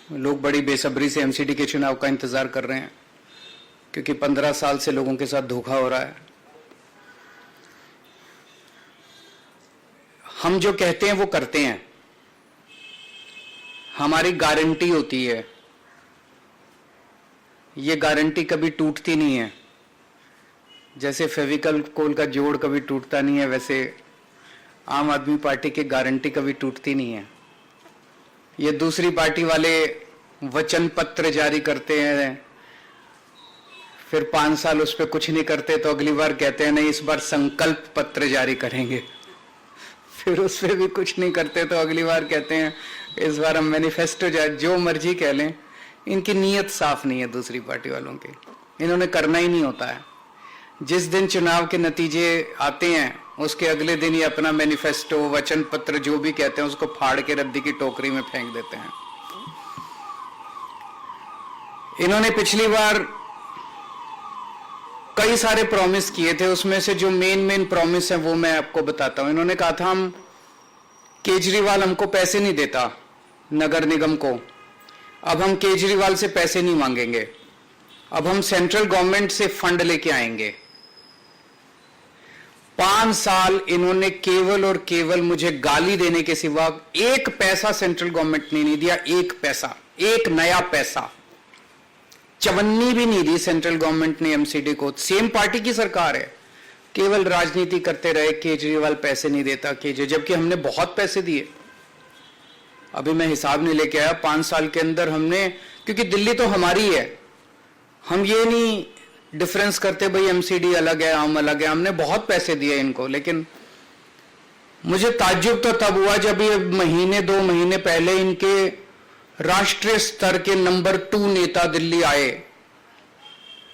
लोग बड़ी बेसब्री से एमसीडी के चुनाव का इंतजार कर रहे हैं, क्योंकि 15 साल से लोगों के साथ धोखा हो रहा है। हम जो कहते हैं वो करते हैं, हमारी गारंटी होती है, ये गारंटी कभी टूटती नहीं है। जैसे फेविकोल का जोड़ कभी टूटता नहीं है, वैसे आम आदमी पार्टी की गारंटी कभी टूटती नहीं है। ये दूसरी पार्टी वाले वचन पत्र जारी करते हैं, फिर 5 साल उस पर कुछ नहीं करते, तो अगली बार कहते हैं नहीं इस बार संकल्प पत्र जारी करेंगे, फिर उस पर भी कुछ नहीं करते तो अगली बार कहते हैं इस बार हम मैनिफेस्टो जो मर्जी कह लें। इनकी नीयत साफ नहीं है दूसरी पार्टी वालों की, इन्होंने करना ही नहीं होता है। जिस दिन चुनाव के नतीजे आते हैं उसके अगले दिन ही अपना मैनिफेस्टो, वचन पत्र जो भी कहते हैं उसको फाड़ के रद्दी की टोकरी में फेंक देते हैं। इन्होंने पिछली बार कई सारे प्रॉमिस किए थे, उसमें से जो मेन प्रॉमिस है वो मैं आपको बताता हूं। इन्होंने कहा था हम केजरीवाल हमको पैसे नहीं देता नगर निगम को, अब हम केजरीवाल से पैसे नहीं मांगेंगे, अब हम सेंट्रल गवर्नमेंट से फंड लेके आएंगे। 5 साल इन्होंने केवल और केवल मुझे गाली देने के सिवा एक पैसा सेंट्रल गवर्नमेंट ने नहीं दिया, एक पैसा, एक नया पैसा, चवन्नी भी नहीं दी सेंट्रल गवर्नमेंट ने एमसीडी को। सेम पार्टी की सरकार है, केवल राजनीति करते रहे, केजरीवाल पैसे नहीं देता जबकि हमने बहुत पैसे दिए। अभी मैं हिसाब नहीं लेके आया, 5 साल के अंदर हमने, क्योंकि दिल्ली तो हमारी है, हम ये नहीं डिफरेंस करते भाई एमसीडी अलग है हम अलग है, हमने बहुत पैसे दिए इनको। लेकिन मुझे ताज्जुब तो तब हुआ जब ये महीने 2 महीने पहले इनके राष्ट्रीय स्तर के नंबर 2 नेता दिल्ली आए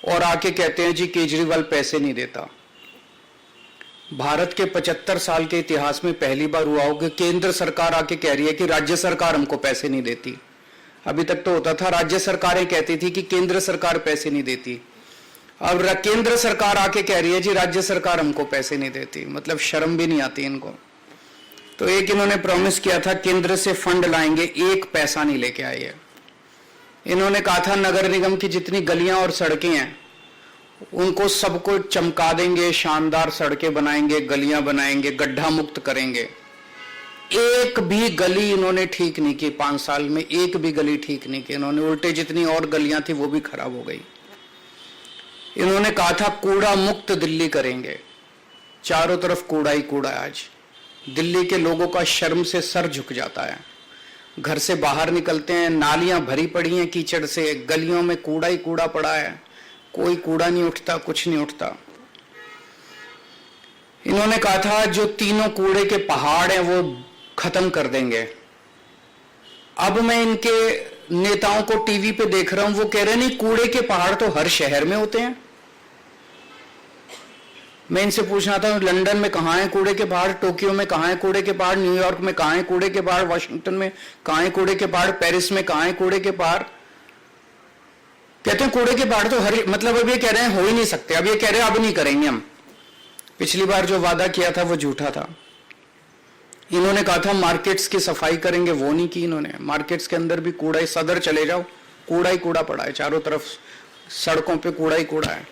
और आके कहते हैं जी केजरीवाल पैसे नहीं देता। भारत के 75 साल के इतिहास में पहली बार हुआ हो कि केंद्र सरकार आके कह रही है कि राज्य सरकार हमको पैसे नहीं देती। अभी तक तो होता था राज्य सरकारें कहती थी कि केंद्र सरकार पैसे नहीं देती, अब केंद्र सरकार आके कह रही है जी राज्य सरकार हमको पैसे नहीं देती। मतलब शर्म भी नहीं आती इनको। तो एक इन्होंने प्रॉमिस किया था केंद्र से फंड लाएंगे, एक पैसा नहीं लेके आए हैं। इन्होंने कहा था नगर निगम की जितनी गलियां और सड़कें हैं उनको सबको चमका देंगे, शानदार सड़कें बनाएंगे, गलियां बनाएंगे, गड्ढा मुक्त करेंगे। एक भी गली इन्होंने ठीक नहीं की 5 साल में, एक भी गली ठीक नहीं की इन्होंने, उल्टे जितनी और गलियां थी वो भी खराब हो गई। इन्होंने कहा था कूड़ा मुक्त दिल्ली करेंगे, चारों तरफ कूड़ा ही कूड़ा है। आज दिल्ली के लोगों का शर्म से सर झुक जाता है, घर से बाहर निकलते हैं नालियां भरी पड़ी हैं कीचड़ से, गलियों में कूड़ा ही कूड़ा पड़ा है, कोई कूड़ा नहीं उठता, कुछ नहीं उठता। इन्होंने कहा था जो तीनों कूड़े के पहाड़ हैं वो खत्म कर देंगे। अब मैं इनके नेताओं को टीवी पे देख रहा हूं, वो कह रहे नहीं कूड़े के पहाड़ तो हर शहर में होते हैं। मैं इनसे पूछना था लंदन में कहां है कूड़े के पहाड़, टोक्यो में कहां है कूड़े के पहाड़, न्यूयॉर्क में कहां है कूड़े के पहाड़, वाशिंगटन में कहां है कूड़े के पहाड़, पेरिस में कहां है कूड़े के पहाड़। कहते हैं कूड़े के पहाड़ तो हर, मतलब अब ये कह रहे हैं हो ही नहीं सकते, अब ये कह रहे हैं अब नहीं करेंगे हम। पिछली बार जो वादा किया था वो झूठा था। इन्होंने कहा था मार्केट्स की सफाई करेंगे, वो नहीं की इन्होंने। मार्केट्स के अंदर भी कूड़ा ही, सदर चले जाओ कूड़ा ही कूड़ा पड़ा है, चारों तरफ सड़कों पे कूड़ा ही कूड़ा है।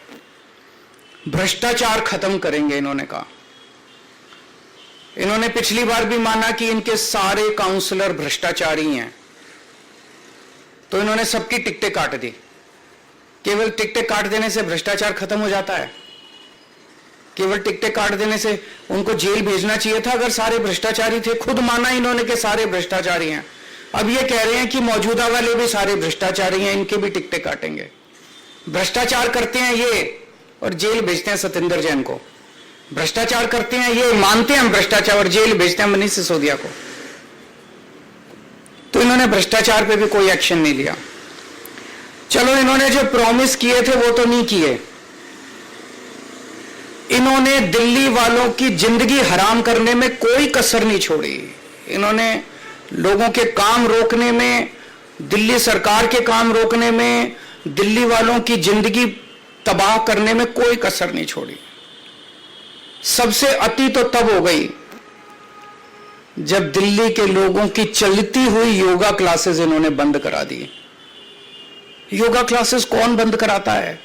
भ्रष्टाचार खत्म करेंगे इन्होंने कहा। इन्होंने पिछली बार भी माना कि इनके सारे काउंसलर भ्रष्टाचारी हैं, तो इन्होंने सबकी टिकटें काट दी। केवल टिकटें काट देने से भ्रष्टाचार खत्म हो जाता है? केवल टिकटें काट देने से उनको जेल भेजना चाहिए था अगर सारे भ्रष्टाचारी थे। खुद माना इन्होंने कि सारे भ्रष्टाचारी हैं, अब ये कह रहे हैं कि मौजूदा वाले भी सारे भ्रष्टाचारी हैं, इनके भी टिकटें काटेंगे। भ्रष्टाचार करते हैं ये और जेल भेजते हैं सत्येंद्र जैन को। भ्रष्टाचार करते हैं ये, मानते हैं हम भ्रष्टाचार, और जेल भेजते हैं मनीष सिसोदिया को। तो इन्होंने भ्रष्टाचार पे भी कोई एक्शन नहीं लिया। चलो इन्होंने जो प्रॉमिस किए थे वो तो नहीं किए। इन्होंने दिल्ली वालों की जिंदगी हराम करने में कोई कसर नहीं छोड़ी। इन्होंने लोगों के काम रोकने में, दिल्ली सरकार के काम रोकने में, दिल्ली वालों की जिंदगी तबाह करने में कोई कसर नहीं छोड़ी। सबसे अति तो तब हो गई जब दिल्ली के लोगों की चलती हुई योगा क्लासेस इन्होंने बंद करा दी। योगा क्लासेस कौन बंद कराता है?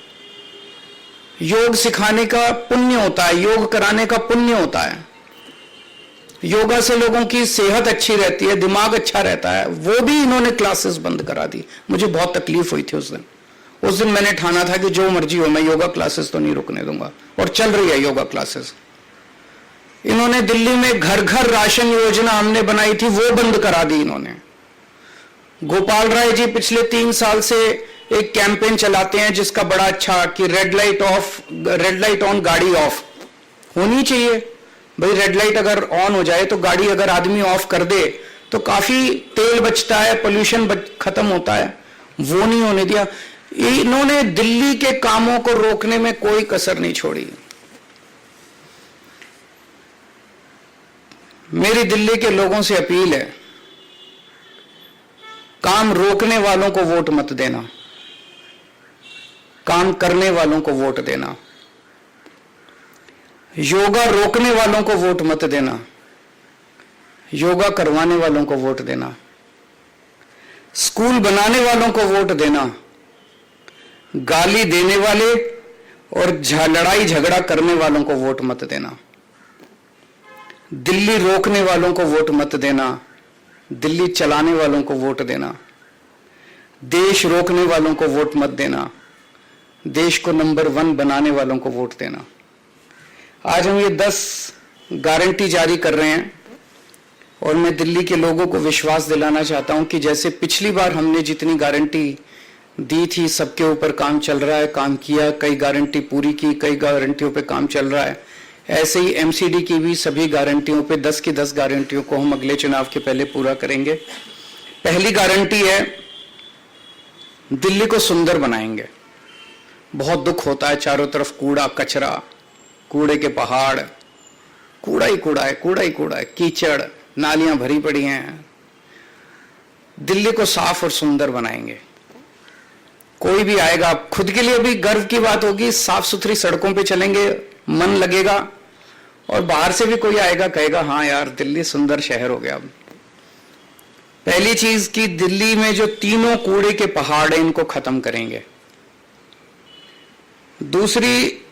योग सिखाने का पुण्य होता है, योग कराने का पुण्य होता है। योगा से लोगों की सेहत अच्छी रहती है, दिमाग अच्छा रहता है, वो भी इन्होंने क्लासेस बंद करा दी। मुझे बहुत तकलीफ हुई थी उस दिन मैंने ठाना था कि जो मर्जी हो, मैं योगा क्लासेस तो नहीं रुकने दूंगा, और चल रही है योगा क्लासेस। इन्होंने दिल्ली में घर घर राशन योजना हमने बनाई थी, वो बंद करा दी इन्होंने। गोपाल राय जी पिछले 3 साल से एक कैंपेन चलाते हैं जिसका बड़ा अच्छा कि रेड लाइट ऑन गाड़ी ऑफ होनी चाहिए। भाई रेड लाइट अगर ऑन हो जाए तो गाड़ी अगर आदमी ऑफ कर दे तो काफी तेल बचता है, पोल्यूशन खत्म होता है, वो नहीं होने दिया। इन्होंने दिल्ली के कामों को रोकने में कोई कसर नहीं छोड़ी। मेरी दिल्ली के लोगों से अपील है, काम रोकने वालों को वोट मत देना, काम करने वालों को वोट देना। योगा रोकने वालों को वोट मत देना, योगा करवाने वालों को वोट देना। स्कूल बनाने वालों को वोट देना, गाली देने वाले और लड़ाई झगड़ा करने वालों को वोट मत देना। दिल्ली रोकने वालों को वोट मत देना, दिल्ली चलाने वालों को वोट देना। देश रोकने वालों को वोट मत देना, देश को नंबर 1 बनाने वालों को वोट देना। आज हम ये 10 गारंटी जारी कर रहे हैं और मैं दिल्ली के लोगों को विश्वास दिलाना चाहता हूं कि जैसे पिछली बार हमने जितनी गारंटी दी थी, सबके ऊपर काम चल रहा है, काम किया, कई गारंटी पूरी की, कई गारंटियों पे काम चल रहा है। ऐसे ही एमसीडी की भी सभी गारंटियों पे 10 की 10 गारंटियों को हम अगले चुनाव के पहले पूरा करेंगे। पहली गारंटी है, दिल्ली को सुंदर बनाएंगे। बहुत दुख होता है, चारों तरफ कूड़ा कचरा, कूड़े के पहाड़, कूड़ा ही कूड़ा है, कूड़ा ही कूड़ा है, कीचड़, नालियां भरी पड़ी हैं। दिल्ली को साफ और सुंदर बनाएंगे। कोई भी आएगा, खुद के लिए भी गर्व की बात होगी, साफ सुथरी सड़कों पे चलेंगे, मन लगेगा, और बाहर से भी कोई आएगा कहेगा हाँ यार दिल्ली सुंदर शहर हो गया। पहली चीज कि दिल्ली में जो तीनों कूड़े के पहाड़ हैं इनको खत्म करेंगे। दूसरी,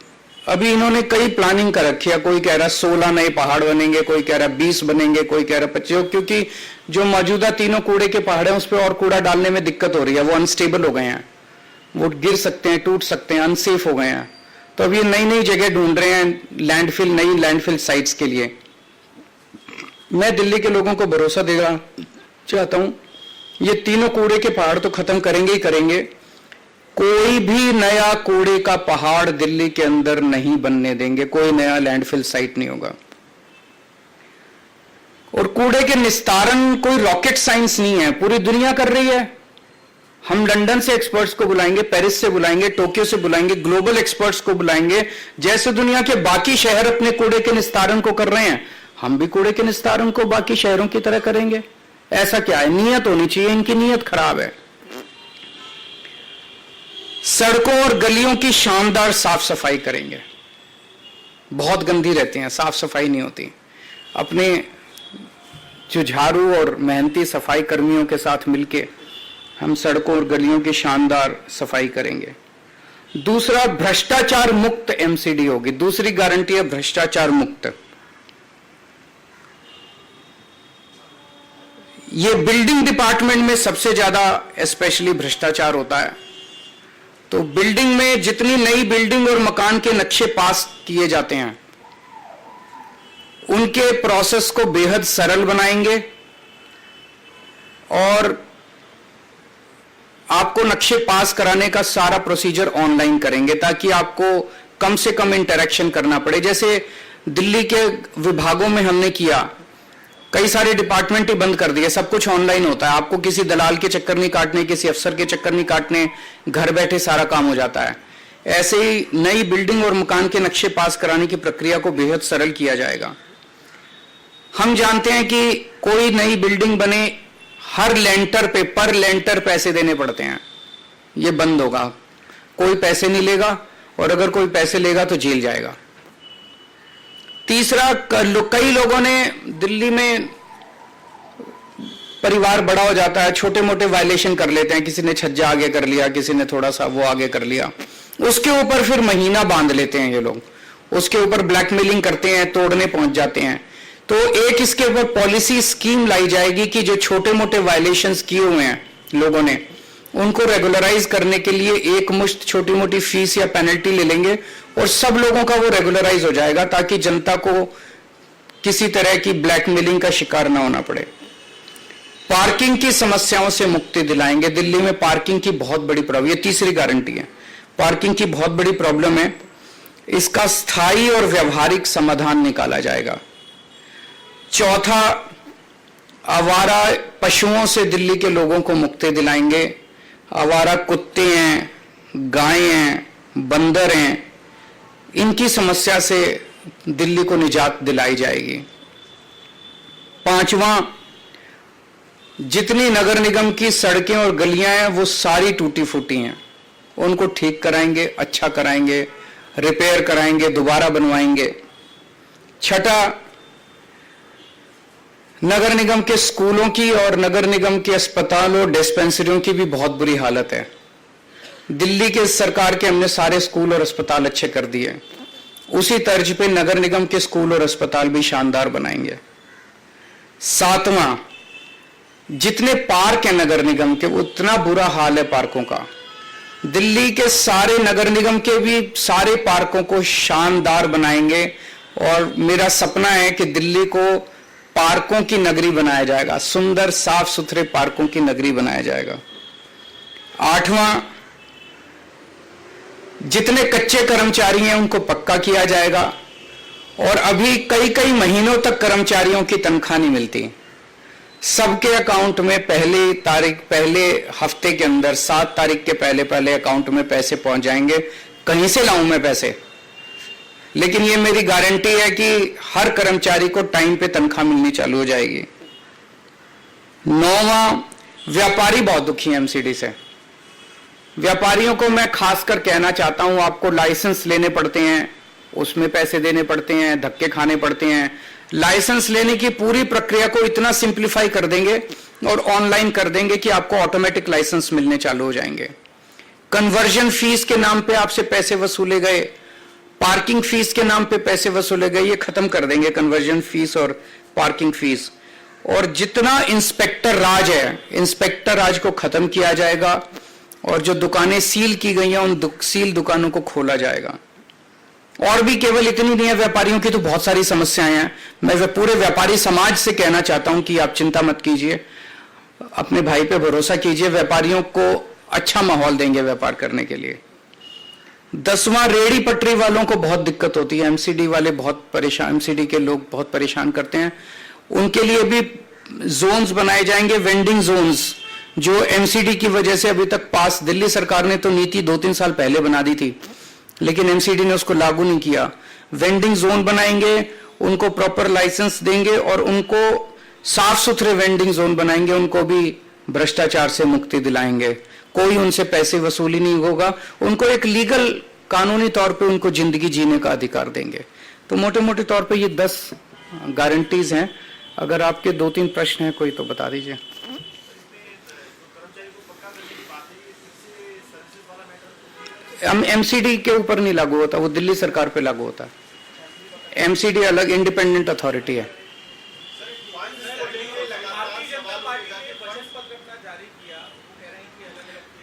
अभी इन्होंने कई प्लानिंग कर रखी है, कोई कह रहा 16 नए पहाड़ बनेंगे, कोई कह रहा 20 बनेंगे, कोई कह रहा 25, क्योंकि जो मौजूदा तीनों कूड़े के पहाड़ हैं उस पर और कूड़ा डालने में दिक्कत हो रही है, वो अनस्टेबल हो गए हैं, वो गिर सकते हैं, टूट सकते हैं, अनसेफ हो गए हैं। तो अब ये नई नई जगह ढूंढ रहे हैं नई लैंडफिल साइट्स के लिए। मैं दिल्ली के लोगों को भरोसा देना चाहता हूं, ये तीनों कूड़े के पहाड़ तो खत्म करेंगे ही करेंगे। कोई भी नया कूड़े का पहाड़ दिल्ली के अंदर नहीं बनने देंगे, कोई नया लैंडफिल साइट नहीं होगा। और कूड़े के निस्तारण कोई रॉकेट साइंस नहीं है, पूरी दुनिया कर रही है। हम लंदन से एक्सपर्ट्स को बुलाएंगे, पेरिस से बुलाएंगे, टोक्यो से बुलाएंगे, ग्लोबल एक्सपर्ट्स को बुलाएंगे। जैसे दुनिया के बाकी शहर अपने कूड़े के निस्तारण को कर रहे हैं, हम भी कूड़े के निस्तारण को बाकी शहरों की तरह करेंगे। ऐसा क्या है, नीयत होनी चाहिए, इनकी नीयत खराब है। सड़कों और गलियों की शानदार साफ सफाई करेंगे, बहुत गंदी रहती हैं, साफ सफाई नहीं होती। अपने जो झाड़ू और मेहनती सफाई कर्मियों के साथ मिलके हम सड़कों और गलियों की शानदार सफाई करेंगे। दूसरा, भ्रष्टाचार मुक्त एमसीडी होगी। दूसरी गारंटी है भ्रष्टाचार मुक्त। ये बिल्डिंग डिपार्टमेंट में सबसे ज्यादा स्पेशली भ्रष्टाचार होता है। तो बिल्डिंग में जितनी नई बिल्डिंग और मकान के नक्शे पास किए जाते हैं उनके प्रोसेस को बेहद सरल बनाएंगे और आपको नक्शे पास कराने का सारा प्रोसीजर ऑनलाइन करेंगे ताकि आपको कम से कम इंटरेक्शन करना पड़े। जैसे दिल्ली के विभागों में हमने किया, कई सारे डिपार्टमेंट ही बंद कर दिए, सब कुछ ऑनलाइन होता है। आपको किसी दलाल के चक्कर नहीं काटने, किसी अफसर के चक्कर नहीं काटने, घर बैठे सारा काम हो जाता है। ऐसे ही नई बिल्डिंग और मकान के नक्शे पास कराने की प्रक्रिया को बेहद सरल किया जाएगा। हम जानते हैं कि कोई नई बिल्डिंग बने, हर लेंटर पे पर लेंटर पैसे देने पड़ते हैं, ये बंद होगा। कोई पैसे नहीं लेगा और अगर कोई पैसे लेगा तो जेल जाएगा। तीसरा, कई लोगों ने दिल्ली में परिवार बड़ा हो जाता है, छोटे मोटे वायलेशन कर लेते हैं, किसी ने छज्जा आगे कर लिया, किसी ने थोड़ा सा वो आगे कर लिया, उसके ऊपर फिर महीना बांध लेते हैं ये लोग, उसके ऊपर ब्लैकमेलिंग करते हैं, तोड़ने पहुंच जाते हैं। तो एक इसके ऊपर पॉलिसी स्कीम लाई जाएगी कि जो छोटे मोटे वायलेशंस किए हुए हैं लोगों ने, उनको रेगुलराइज करने के लिए एक मुश्त छोटी मोटी फीस या पेनल्टी ले लेंगे और सब लोगों का वो रेगुलराइज हो जाएगा, ताकि जनता को किसी तरह की ब्लैकमेलिंग का शिकार ना होना पड़े। पार्किंग की समस्याओं से मुक्ति दिलाएंगे। दिल्ली में पार्किंग की बहुत बड़ी प्रॉब्लम, ये तीसरी गारंटी है, पार्किंग की बहुत बड़ी प्रॉब्लम है, इसका स्थायी और व्यवहारिक समाधान निकाला जाएगा। चौथा, आवारा पशुओं से दिल्ली के लोगों को मुक्ति दिलाएंगे। आवारा कुत्ते हैं, गायें हैं, बंदर हैं, इनकी समस्या से दिल्ली को निजात दिलाई जाएगी। पांचवा, जितनी नगर निगम की सड़कें और गलियां हैं वो सारी टूटी फूटी हैं, उनको ठीक कराएंगे, अच्छा कराएंगे, रिपेयर कराएंगे, दोबारा बनवाएंगे। छठा, नगर निगम के स्कूलों की और नगर निगम के अस्पतालों और डिस्पेंसरियों की भी बहुत बुरी हालत है। दिल्ली के सरकार के हमने सारे स्कूल और अस्पताल अच्छे कर दिए, उसी तर्ज पे नगर निगम के स्कूल और अस्पताल भी शानदार बनाएंगे। सातवां, जितने पार्क हैं नगर निगम के, उतना बुरा हाल है पार्कों का। दिल्ली के सारे नगर निगम के भी सारे पार्कों को शानदार बनाएंगे और मेरा सपना है कि दिल्ली को पार्कों की नगरी बनाया जाएगा, सुंदर साफ सुथरे पार्कों की नगरी बनाया जाएगा। आठवां, जितने कच्चे कर्मचारी हैं उनको पक्का किया जाएगा और अभी कई कई महीनों तक कर्मचारियों की तनख्वाह नहीं मिलती, सबके अकाउंट में पहले हफ्ते के अंदर 7 तारीख के पहले अकाउंट में पैसे पहुंच जाएंगे। कहीं से लाऊं मैं पैसे, लेकिन ये मेरी गारंटी है कि हर कर्मचारी को टाइम पे तनख्वाह मिलनी चालू हो जाएगी। 9वां, व्यापारी बहुत दुखी हैं एमसीडी से। व्यापारियों को मैं खासकर कहना चाहता हूं, आपको लाइसेंस लेने पड़ते हैं, उसमें पैसे देने पड़ते हैं, धक्के खाने पड़ते हैं। लाइसेंस लेने की पूरी प्रक्रिया को इतना सिंप्लीफाई कर देंगे और ऑनलाइन कर देंगे कि आपको ऑटोमेटिक लाइसेंस मिलने चालू हो जाएंगे। कन्वर्जन फीस के नाम पे आपसे पैसे वसूले गए, पार्किंग फीस के नाम पे पैसे वसूले गए, ये खत्म कर देंगे कन्वर्जन फीस और पार्किंग फीस। और जितना इंस्पेक्टर राज है, इंस्पेक्टर राज को खत्म किया जाएगा और जो दुकानें सील की गई हैं उन सील दुकानों को खोला जाएगा। और भी केवल इतनी नहीं है, व्यापारियों की तो बहुत सारी समस्याएं हैं। मैं पूरे व्यापारी समाज से कहना चाहता हूं कि आप चिंता मत कीजिए, अपने भाई पे भरोसा कीजिए, व्यापारियों को अच्छा माहौल देंगे व्यापार करने के लिए। 10वां, रेहड़ी पटरी वालों को बहुत दिक्कत होती है, एमसीडी वाले बहुत परेशान, एमसीडी के लोग बहुत परेशान करते हैं, उनके लिए भी जोन्स बनाए जाएंगे, वेंडिंग जोन्स, जो एमसीडी की वजह से अभी तक पास, दिल्ली सरकार ने तो नीति 2-3 साल पहले बना दी थी लेकिन एमसीडी ने उसको लागू नहीं किया। वेंडिंग जोन बनाएंगे, उनको प्रॉपर लाइसेंस देंगे और उनको साफ सुथरे वेंडिंग जोन बनाएंगे, उनको भी भ्रष्टाचार से मुक्ति दिलाएंगे, कोई उनसे पैसे वसूली नहीं होगा, उनको एक लीगल कानूनी तौर पे उनको जिंदगी जीने का अधिकार देंगे। तो मोटे मोटे तौर पे ये 10 गारंटीज हैं। अगर आपके 2-3 प्रश्न हैं कोई तो बता दीजिए। एमसीडी के ऊपर नहीं लागू होता, वो दिल्ली सरकार पे लागू होता है। एमसीडी अलग इंडिपेंडेंट अथॉरिटी है।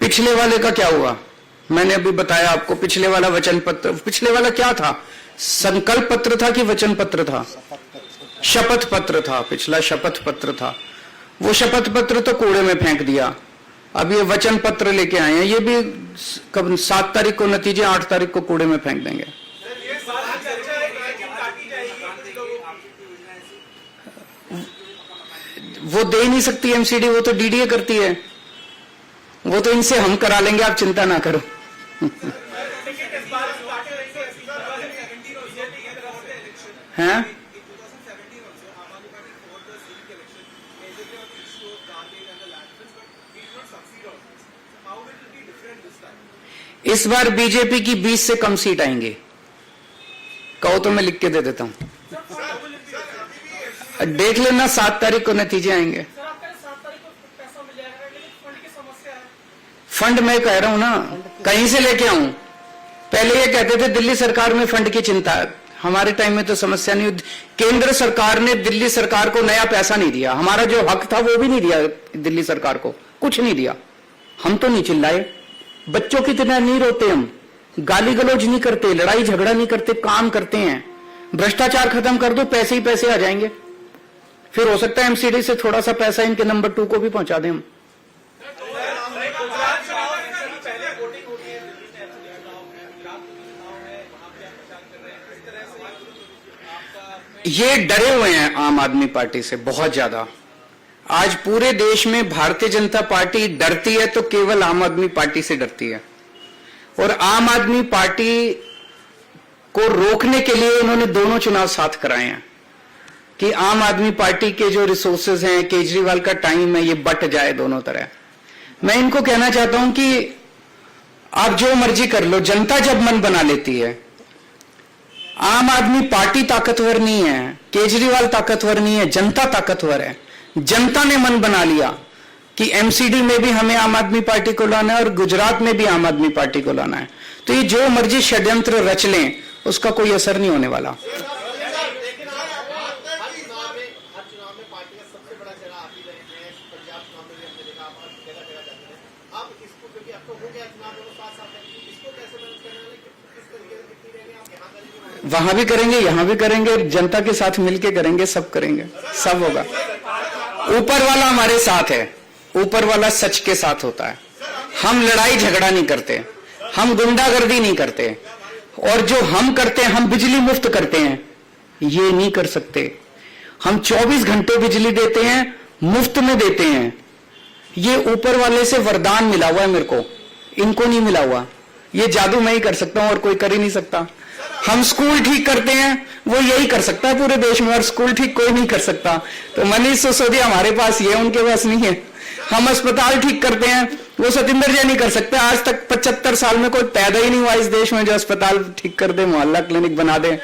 पिछले वाले का क्या हुआ, मैंने अभी बताया आपको। पिछले वाला वचन पत्र, पिछले वाला क्या था, संकल्प पत्र था कि वचन पत्र था? शपथ पत्र था, पिछला शपथ पत्र था। वो शपथ पत्र तो कूड़े में फेंक दिया, अब ये वचन पत्र लेके आए हैं, ये भी कब 7 तारीख को नतीजे, 8 तारीख को कूड़े में फेंक देंगे। वो दे ही नहीं सकती एमसीडी, वो तो डीडीए करती है, वो तो इनसे हम करा लेंगे, आप चिंता ना करो। हैं? इस बार बीजेपी की 20 से कम सीट आएंगी, कहो तो मैं लिख के दे देता हूं, देख लेना 7 तारीख को नतीजे आएंगे। फंड मैं कह रहा हूं ना, कहीं से लेके आऊं? पहले ये कहते थे दिल्ली सरकार में फंड की चिंता है, हमारे टाइम में तो समस्या नहीं। केंद्र सरकार ने दिल्ली सरकार को नया पैसा नहीं दिया, हमारा जो हक था वो भी नहीं दिया दिल्ली सरकार को, कुछ नहीं दिया। हम तो नहीं चिल्लाए, बच्चों की तरह नहीं रोते, हम गाली गलौज नहीं करते, लड़ाई झगड़ा नहीं करते, काम करते हैं। भ्रष्टाचार खत्म कर दो, पैसे ही पैसे आ जाएंगे। फिर हो सकता है एमसीडी से थोड़ा सा पैसा इनके नंबर 2 को भी पहुंचा दें हम। ये डरे हुए हैं आम आदमी पार्टी से बहुत ज्यादा। आज पूरे देश में भारतीय जनता पार्टी डरती है तो केवल आम आदमी पार्टी से डरती है। और आम आदमी पार्टी को रोकने के लिए इन्होंने दोनों चुनाव साथ कराए हैं कि आम आदमी पार्टी के जो रिसोर्सेज हैं, केजरीवाल का टाइम है, ये बट जाए दोनों तरह। मैं इनको कहना चाहता हूं कि आप जो मर्जी कर लो, जनता जब मन बना लेती है। आम आदमी पार्टी ताकतवर नहीं है, केजरीवाल ताकतवर नहीं है, जनता ताकतवर है। जनता ने मन बना लिया कि एमसीडी में भी हमें आम आदमी पार्टी को लाना है और गुजरात में भी आम आदमी पार्टी को लाना है, तो ये जो मर्जी षड्यंत्र रच लें उसका कोई असर नहीं होने वाला। वहां भी करेंगे, यहां भी करेंगे, जनता के साथ मिलके करेंगे, सब करेंगे, सब होगा। ऊपर वाला हमारे साथ है, ऊपर वाला सच के साथ होता है। हम लड़ाई झगड़ा नहीं करते, हम गुंडागर्दी नहीं करते, और जो हम करते हैं, हम बिजली मुफ्त करते हैं, ये नहीं कर सकते। हम 24 घंटे बिजली देते हैं, मुफ्त में देते हैं। ये ऊपर वाले से वरदान मिला हुआ है मेरे को, इनको नहीं मिला हुआ। ये जादू मैं ही कर सकता हूं और कोई कर ही नहीं सकता। हम स्कूल ठीक करते हैं, वो यही कर सकता है पूरे देश में, और स्कूल ठीक कोई नहीं कर सकता। तो मनीष सिसोदिया हमारे पास ये, उनके पास नहीं है। हम अस्पताल ठीक करते हैं, वो सतिंदर जी नहीं कर सकते। आज तक 75 साल में कोई पैदा ही नहीं हुआ इस देश में जो अस्पताल ठीक कर दे, मोहल्ला क्लिनिक बना दे।